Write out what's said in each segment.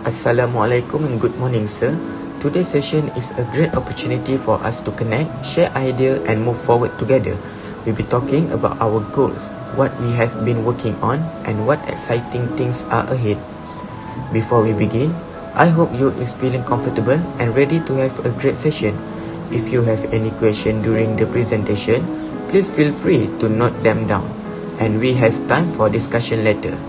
Assalamualaikum and good morning, sir. Today's session is a great opportunity for us to connect, share ideas and move forward together. We'll be talking about our goals, what we have been working on and what exciting things are ahead. Before we begin, I hope you is feeling comfortable and ready to have a great session. If you have any question during the presentation, please feel free to note them down and we have time for discussion later.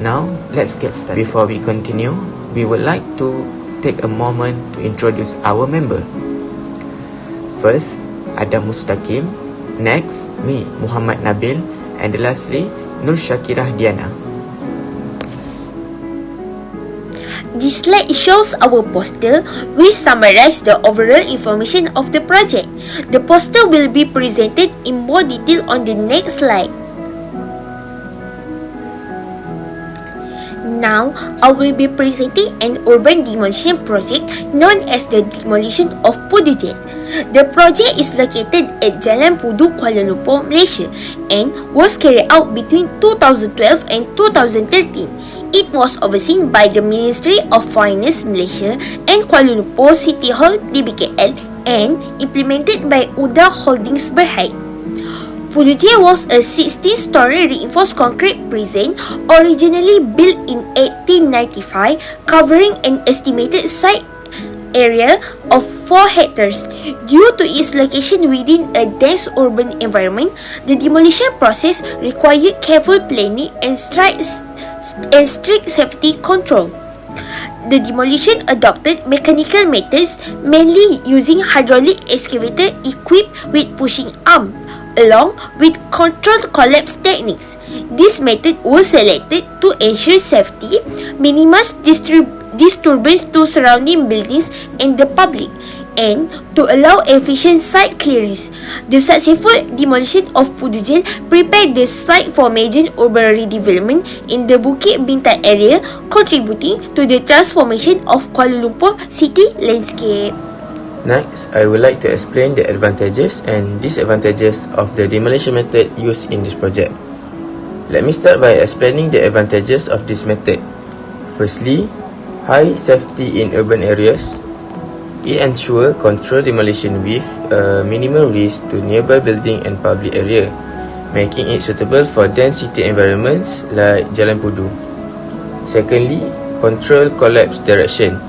Now, let's get started. Before we continue, we would like to take a moment to introduce our member. First, ada Mustaqim. Next, me, Mohamad Nabil. And lastly, Syakirah Diana. This slide shows our poster which summarizes the overall information of the project. The poster will be presented in more detail on the next slide. Now, I will be presenting an urban demolition project known as the Demolition of Pudu. The project is located at Jalan Pudu, Kuala Lumpur, Malaysia and was carried out between 2012 and 2013. It was overseen by the Ministry of Finance Malaysia and Kuala Lumpur City Hall DBKL and implemented by UDA Holdings Berhad. Pudu was a 16-story reinforced concrete prison originally built in 1895, covering an estimated site area of 4 hectares. Due to its location within a dense urban environment, the demolition process required careful planning and strict safety control. The demolition adopted mechanical methods, mainly using hydraulic excavator equipped with pushing arm, along with controlled collapse techniques. This method was selected to ensure safety, minimize disturbance to surrounding buildings and the public, and to allow efficient site clearance. The successful demolition of Pudu prepared the site for major urban redevelopment in the Bukit Bintang area, contributing to the transformation of Kuala Lumpur city landscape. Next, I would like to explain the advantages and disadvantages of the demolition method used in this project. Let me start by explaining the advantages of this method. Firstly, high safety in urban areas. It ensures controlled demolition with minimal risk to nearby building and public area, making it suitable for dense city environments like Jalan Pudu. Secondly, controlled collapse direction.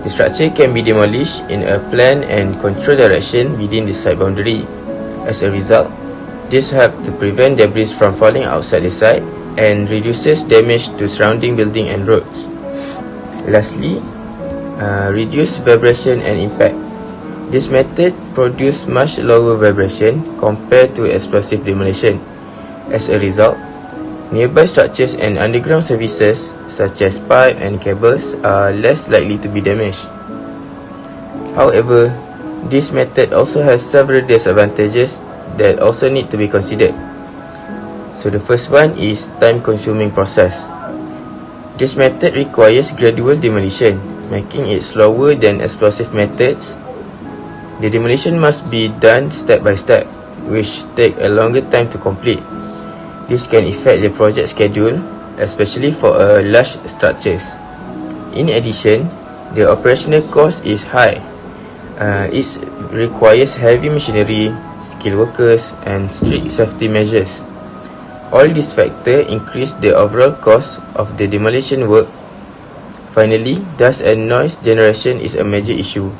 The structure can be demolished in a planned and controlled direction within the site boundary. As a result, this helps to prevent debris from falling outside the site and reduces damage to surrounding buildings and roads. Lastly, reduce vibration and impact. This method produces much lower vibration compared to explosive demolition. As a result, nearby structures and underground services such as pipe and cables are less likely to be damaged. However, this method also has several disadvantages that also need to be considered. So the first one is time-consuming process. This method requires gradual demolition, making it slower than explosive methods. The demolition must be done step by step, which take a longer time to complete. This can affect the project schedule, especially for large structures. In addition, the operational cost is high. It requires heavy machinery, skilled workers and strict safety measures. All these factors increase the overall cost of the demolition work. Finally, dust and noise generation is a major issue.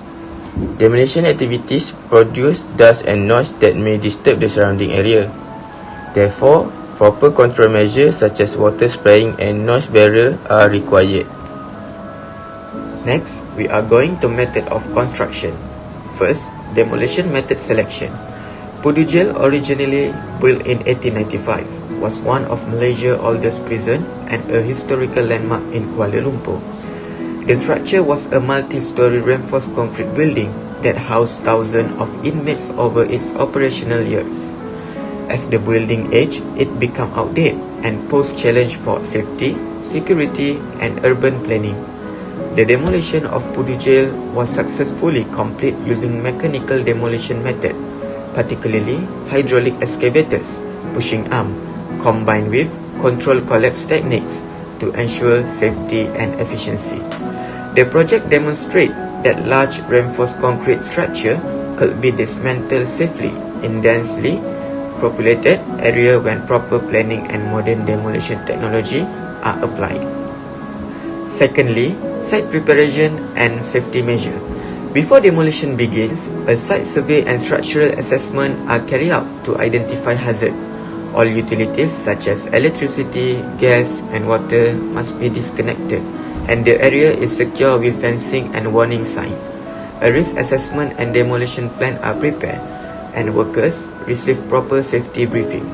Demolition activities produce dust and noise that may disturb the surrounding area. Therefore, proper control measures such as water spraying and noise barrier are required. Next, we are going to method of construction. First, demolition method selection. Pudu Jail, originally built in 1895, was one of Malaysia's oldest prison and a historical landmark in Kuala Lumpur. The structure was a multi-story reinforced concrete building that housed thousands of inmates over its operational years. As the building aged, it became outdated and posed challenge for safety, security and urban planning. The demolition of Pudu Jail was successfully complete using mechanical demolition method, particularly hydraulic excavators, pushing arm, combined with controlled collapse techniques to ensure safety and efficiency. The project demonstrates that large reinforced concrete structure could be dismantled safely in densely populated area when proper planning and modern demolition technology are applied. Secondly, site preparation and safety measure. Before demolition begins, a site survey and structural assessment are carried out to identify hazard. All utilities such as electricity, gas and water must be disconnected and the area is secure with fencing and warning sign. A risk assessment and demolition plan are prepared and workers receive proper safety briefing.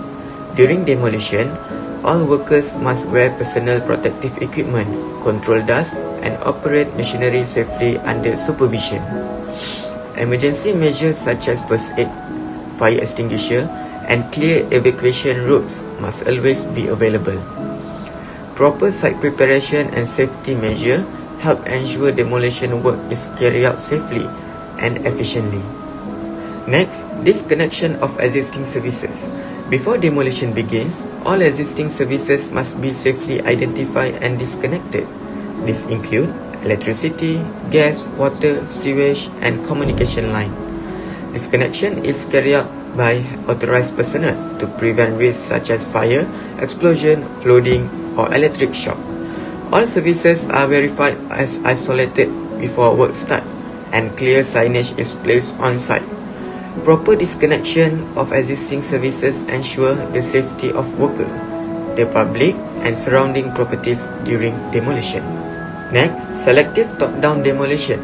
During demolition, all workers must wear personal protective equipment, control dust and operate machinery safely under supervision. Emergency measures such as first aid, fire extinguisher and clear evacuation routes must always be available. Proper site preparation and safety measure help ensure demolition work is carried out safely and efficiently. Next, disconnection of existing services. Before demolition begins, all existing services must be safely identified and disconnected. These include electricity, gas, water, sewage, and communication line. Disconnection is carried out by authorized personnel to prevent risks such as fire, explosion, flooding, or electric shock. All services are verified as isolated before work start, and clear signage is placed on site. Proper disconnection of existing services ensure the safety of worker, the public and surrounding properties during demolition. Next, selective top-down demolition.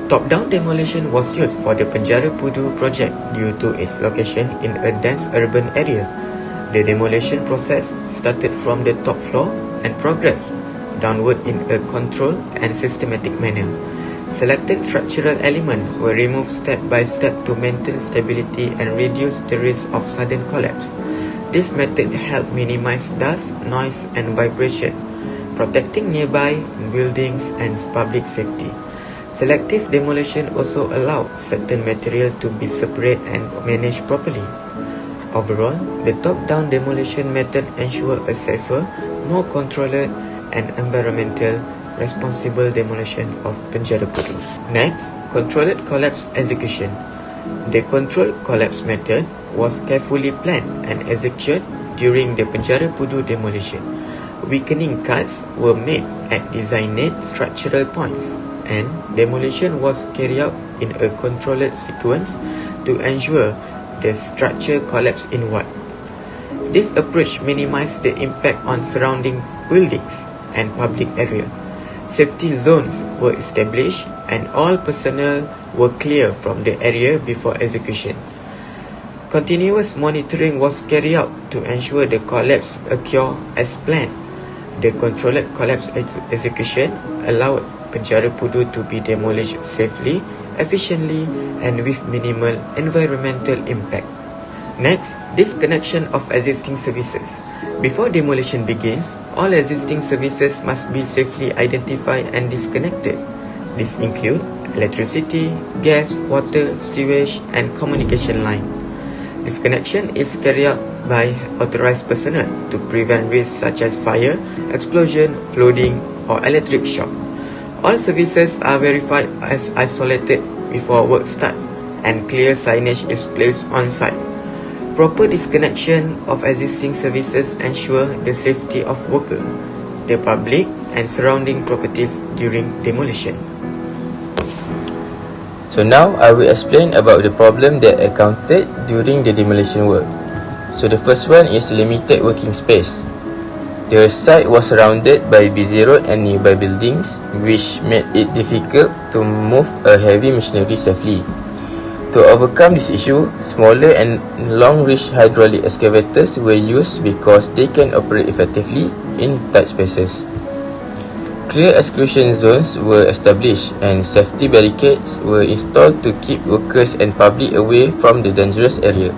Top-down demolition was used for the Penjara Pudu project due to its location in a dense urban area. The demolition process started from the top floor and progressed downward in a controlled and systematic manner. Selected structural elements were removed step by step to maintain stability and reduce the risk of sudden collapse. This method helped minimize dust, noise and vibration, protecting nearby buildings and public safety. Selective demolition also allowed certain material to be separated and managed properly. Overall, the top-down demolition method ensured a safer, more controlled and environmental responsible demolition of Penjara Pudu. Next, controlled collapse execution. The controlled collapse method was carefully planned and executed during the Penjara Pudu demolition. Weakening cuts were made at designated structural points, and demolition was carried out in a controlled sequence to ensure the structure collapsed inward. This approach minimized the impact on surrounding buildings and public area. Safety zones were established and all personnel were clear from the area before execution. Continuous monitoring was carried out to ensure the collapse occurred as planned. The controlled collapse execution allowed Penjara Pudu to be demolished safely, efficiently and with minimal environmental impact. Next, disconnection of existing services. Before demolition begins, all existing services must be safely identified and disconnected. These include electricity, gas, water, sewage, and communication line. Disconnection is carried out by authorized personnel to prevent risks such as fire, explosion, flooding, or electric shock. All services are verified as isolated before work start, and clear signage is placed on site. Proper disconnection of existing services ensure the safety of worker, the public and surrounding properties during demolition. So now I will explain about the problem that encountered during the demolition work. So the first one is limited working space. The site was surrounded by busy road and nearby buildings, which made it difficult to move a heavy machinery safely. To overcome this issue, smaller and long-reach hydraulic excavators were used because they can operate effectively in tight spaces. Clear exclusion zones were established and safety barricades were installed to keep workers and public away from the dangerous area.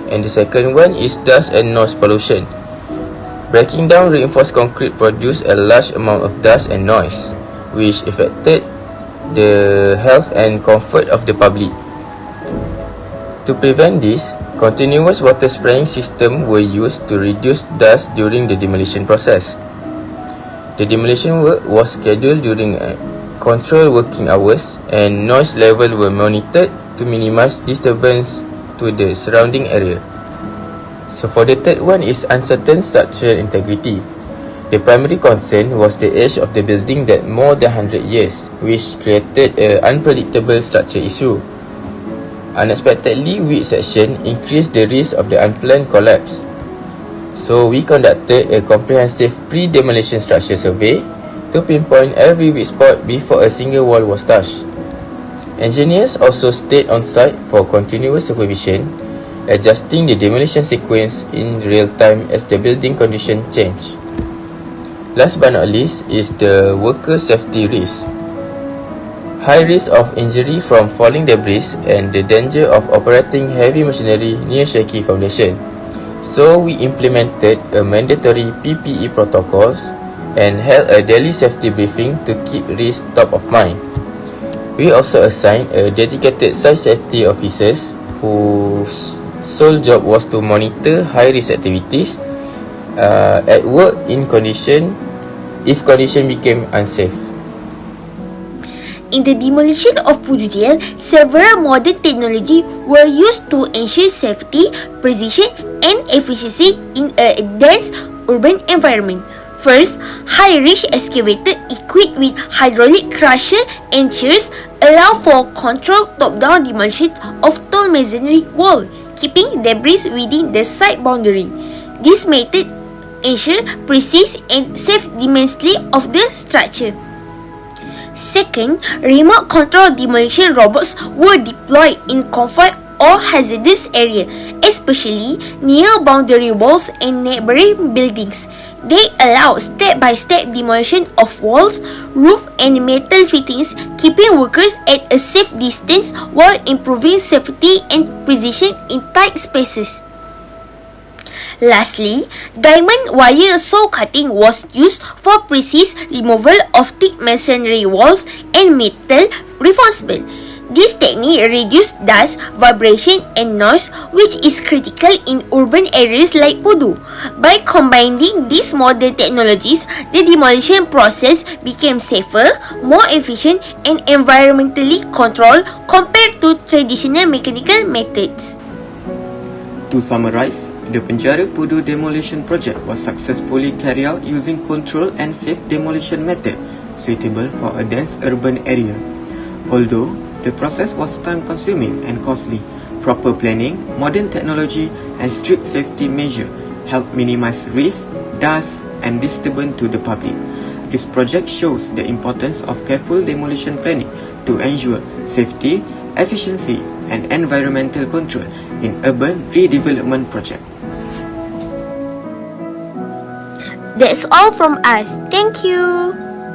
And the second one is dust and noise pollution. Breaking down reinforced concrete produced a large amount of dust and noise, which affected the health and comfort of the public. To prevent this, continuous water spraying systems were used to reduce dust during the demolition process. The demolition work was scheduled during control working hours, and noise level were monitored to minimize disturbance to the surrounding area. So for the third one is uncertain structural integrity. The primary concern was the age of the building that more than 100 years, which created an unpredictable structure issue. Unexpectedly weak section increased the risk of the unplanned collapse. So we conducted a comprehensive pre-demolition structure survey to pinpoint every weak spot before a single wall was touched. Engineers also stayed on site for continuous supervision, adjusting the demolition sequence in real time as the building condition changed. Last but not least is the worker safety risk. High risk of injury from falling debris and the danger of operating heavy machinery near shaky foundation. So we implemented a mandatory PPE protocols and held a daily safety briefing to keep risk top of mind. We also assigned a dedicated site safety officers whose sole job was to monitor high risk activities at work if condition became unsafe. In the demolition of Pudu jail, several modern technology were used to ensure safety, precision and efficiency in a dense urban environment. First, high-reach excavator equipped with hydraulic crusher and shears allow for controlled top-down demolition of tall masonry wall, keeping debris within the site boundary. This method ensures precise and safe dismantling of the structure. Second, remote control demolition robots were deployed in confined or hazardous area, especially near boundary walls and neighboring buildings. They allow step-by-step demolition of walls, roof and metal fittings, keeping workers at a safe distance while improving safety and precision in tight spaces. Lastly, diamond wire saw cutting was used for precise removal of thick masonry walls and metal reinforcement. This technique reduces dust, vibration and noise, which is critical in urban areas like Pudu. By combining these modern technologies, the demolition process became safer, more efficient and environmentally controlled compared to traditional mechanical methods. To summarize, the Penjara Pudu demolition project was successfully carried out using controlled and safe demolition method suitable for a dense urban area. Although the process was time-consuming and costly, proper planning, modern technology and strict safety measures helped minimize risk, dust and disturbance to the public. This project shows the importance of careful demolition planning to ensure safety, efficiency and environmental control in urban redevelopment project. That's all from us. Thank you.